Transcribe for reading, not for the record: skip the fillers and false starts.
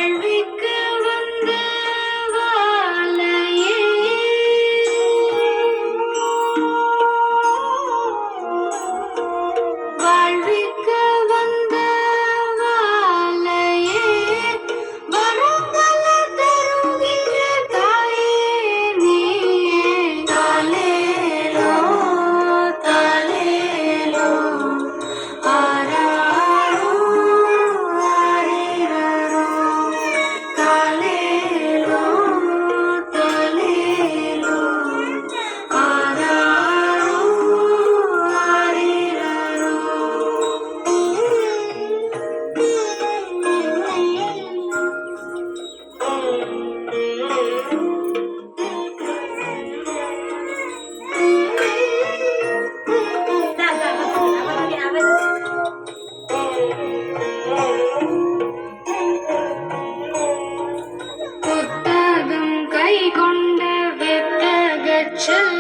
வாழ்விக்கு வந்த வாழையே வாழ்விக்கு வந்த வாழையே வரங்கள தருகின்ற தாயே நீயே தாலேலோ தாலேலோ ஆராரோ ஆரிரரோ தாலேலோ தாலேலோ ஆராரோ ஆரிரரோ புத்தகம் கை கொண்ட வித்தகச் செல்வமே